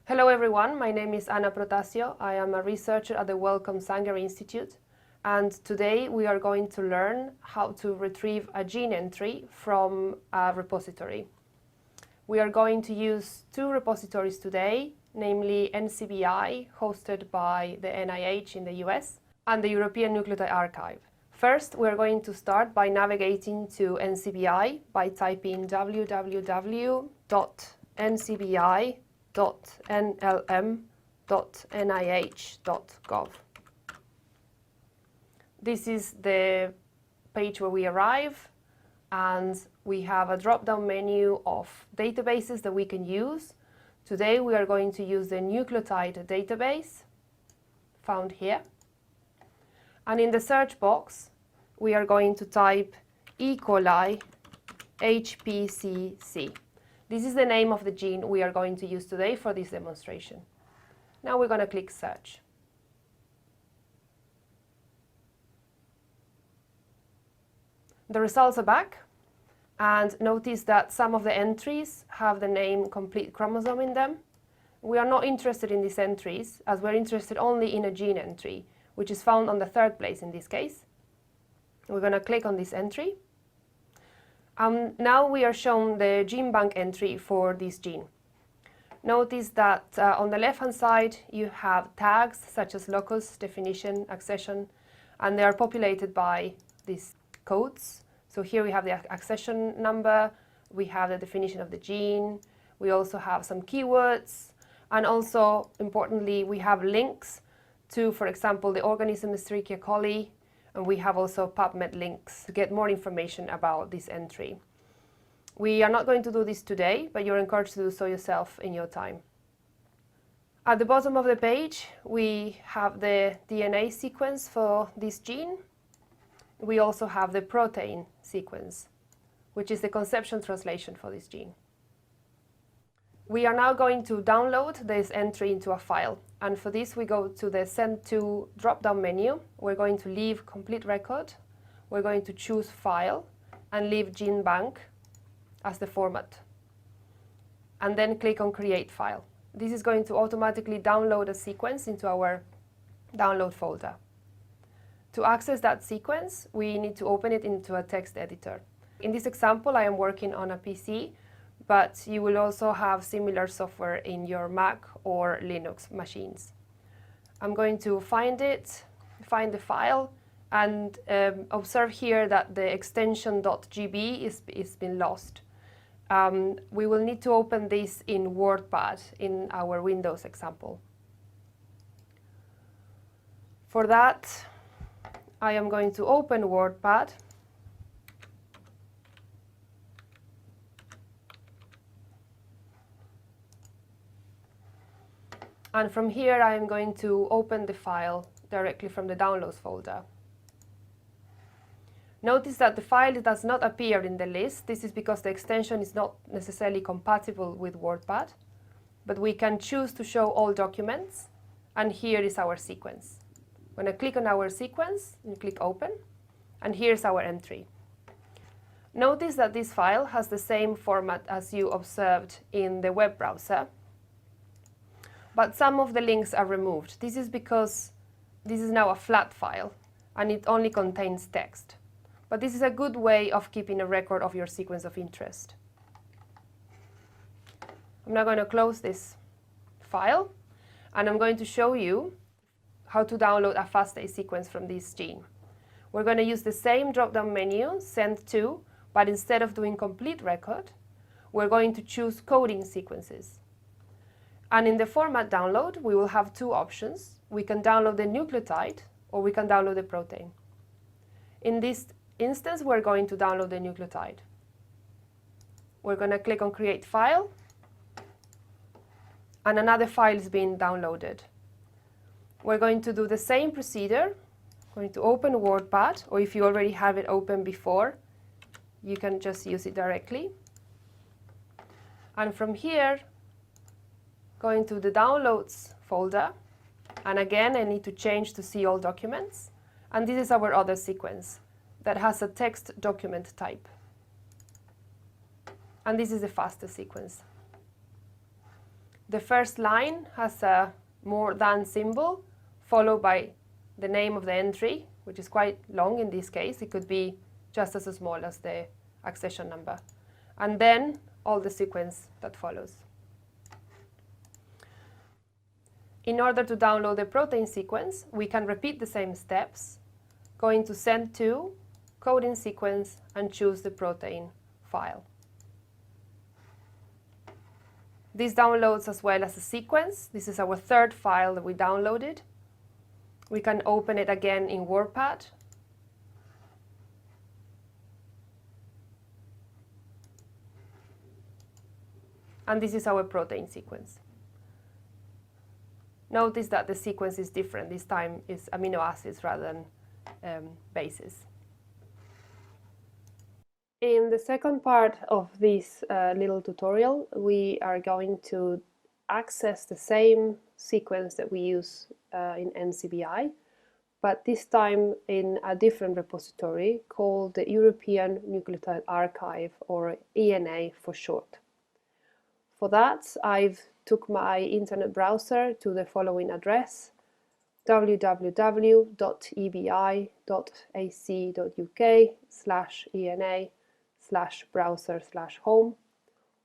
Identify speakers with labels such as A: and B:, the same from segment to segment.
A: Hello everyone, my name is Ana Protasio. I am a researcher at the Wellcome Sanger Institute, and today we are going to learn how to retrieve a gene entry from a repository. We are going to use two repositories today, namely NCBI, hosted by the NIH in the US, and the European Nucleotide Archive. First, we are going to start by navigating to NCBI by typing www.ncbi.nlm.nih.gov. This is the page where we arrive, and we have a drop-down menu of databases that we can use. Today we are going to use the nucleotide database, found here. And in the search box, we are going to type E. coli HPCC. This is the name of the gene we are going to use today for this demonstration. Now we're going to click Search. The results are back, and notice that some of the entries have the name complete chromosome in them. We are not interested in these entries, as we're interested only in a gene entry, which is found on the third place in this case. We're going to click on this entry. Now we are shown the gene bank entry for this gene. Notice that on the left-hand side you have tags such as locus, definition, accession, and they are populated by these codes. So here we have the accession number, we have the definition of the gene, we also have some keywords, and also, importantly, we have links to, for example, the organism Escherichia coli, and we have also PubMed links to get more information about this entry. We are not going to do this today, but you're encouraged to do so yourself in your time. At the bottom of the page, we have the DNA sequence for this gene. We also have the protein sequence, which is the conception translation for this gene. We are now going to download this entry into a file, and for this we go to the Send to drop-down menu. We're going to leave Complete Record, we're going to choose File, and leave Gene Bank as the format, and then click on Create File. This is going to automatically download a sequence into our download folder. To access that sequence, we need to open it into a text editor. In this example, I am working on a PC, but you will also have similar software in your Mac or Linux machines. I'm going to find the file, and observe here that the extension .gb is been lost. We will need to open this in WordPad in our Windows example. For that, I am going to open WordPad. And from here, I am going to open the file directly from the Downloads folder. Notice that the file does not appear in the list. This is because the extension is not necessarily compatible with WordPad, but we can choose to show all documents, and here is our sequence. When I click on our sequence, and click Open, and here's our entry. Notice that this file has the same format as you observed in the web browser, but some of the links are removed. This is because this is now a flat file, and it only contains text. But this is a good way of keeping a record of your sequence of interest. I'm now going to close this file, and I'm going to show you how to download a FASTA sequence from this gene. We're going to use the same drop-down menu, Send to, but instead of doing Complete Record, we're going to choose Coding Sequences. And in the format download, we will have two options. We can download the nucleotide, or we can download the protein. In this instance, we're going to download the nucleotide. We're going to click on Create File, and another file is being downloaded. We're going to do the same procedure. We're going to open WordPad, or if you already have it open before, you can just use it directly. And from here, go into the Downloads folder, and again I need to change to See All Documents, and this is our other sequence that has a text document type. And this is the FASTA sequence. The first line has a more than symbol, followed by the name of the entry, which is quite long in this case. It could be just as small as the accession number. And then all the sequence that follows. In order to download the protein sequence, we can repeat the same steps, going to send to, coding sequence, and choose the protein file. This downloads as well as a sequence. This is our third file that we downloaded. We can open it again in WordPad. And this is our protein sequence. Notice that the sequence is different. This time is amino acids rather than bases. In the second part of this little tutorial, we are going to access the same sequence that we use in NCBI, but this time in a different repository called the European Nucleotide Archive, or ENA for short. For that, I've took my internet browser to the following address: www.ebi.ac.uk/ENA/browser/home,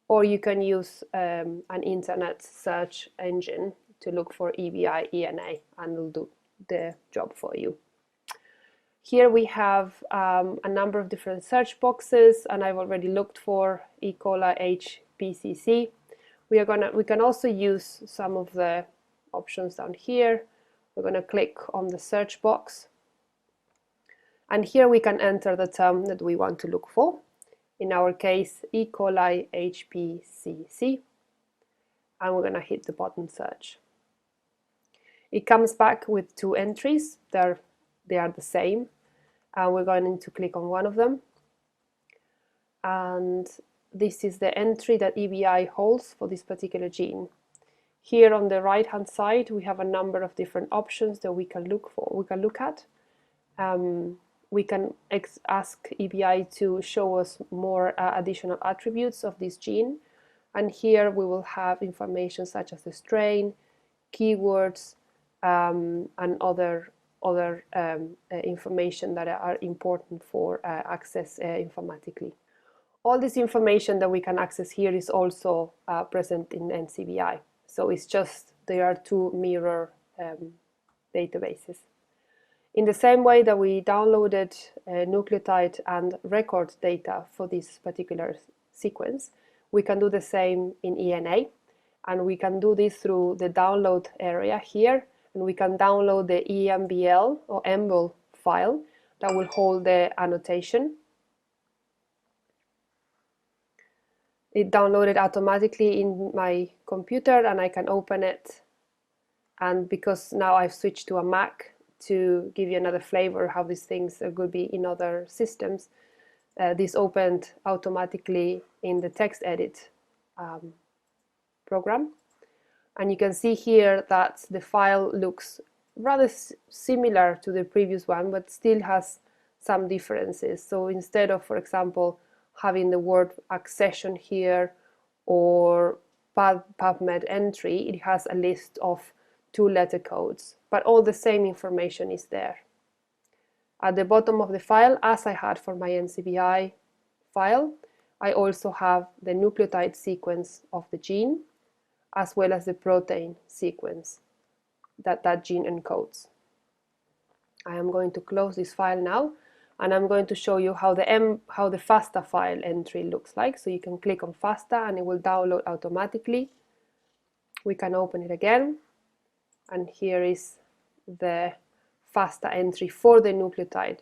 A: or you can use an internet search engine to look for EBI ENA and it'll do the job for you. Here we have a number of different search boxes, and I've already looked for E. coli HPCC. We can also use some of the options down here. We're going to click on the search box, and here we can enter the term that we want to look for. In our case, E. coli HPCC, and we're going to hit the button search. It comes back with two entries. They are the same, and we're going to click on one of them, and this is the entry that EBI holds for this particular gene. Here on the right hand side we have a number of different options that we can look at. We can ask EBI to show us more additional attributes of this gene, and here we will have information such as the strain, keywords, and other information that are important for access informatically. All this information that we can access here is also present in NCBI. So it's just there are two mirror databases. In the same way that we downloaded nucleotide and record data for this particular sequence, we can do the same in ENA, and we can do this through the download area here, and we can download the EMBL or EMBL file that will hold the annotation. It downloaded automatically in my computer, and I can open it. And because now I've switched to a Mac to give you another flavor how these things could be in other systems, this opened automatically in the text edit program. And you can see here that the file looks rather similar to the previous one, but still has some differences. So instead of, for example, having the word accession here or PubMed entry, it has a list of 2-letter codes, but all the same information is there. At the bottom of the file, as I had for my NCBI file, I also have the nucleotide sequence of the gene, as well as the protein sequence that gene encodes. I am going to close this file now, and I'm going to show you how the FASTA file entry looks like. So you can click on FASTA and it will download automatically. We can open it again, and here is the FASTA entry for the nucleotide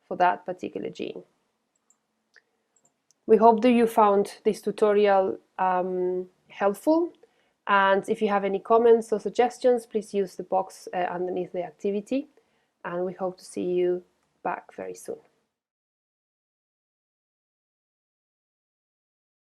A: for that particular gene. We hope that you found this tutorial helpful, and if you have any comments or suggestions, please use the box underneath the activity, and we hope to see you back very soon.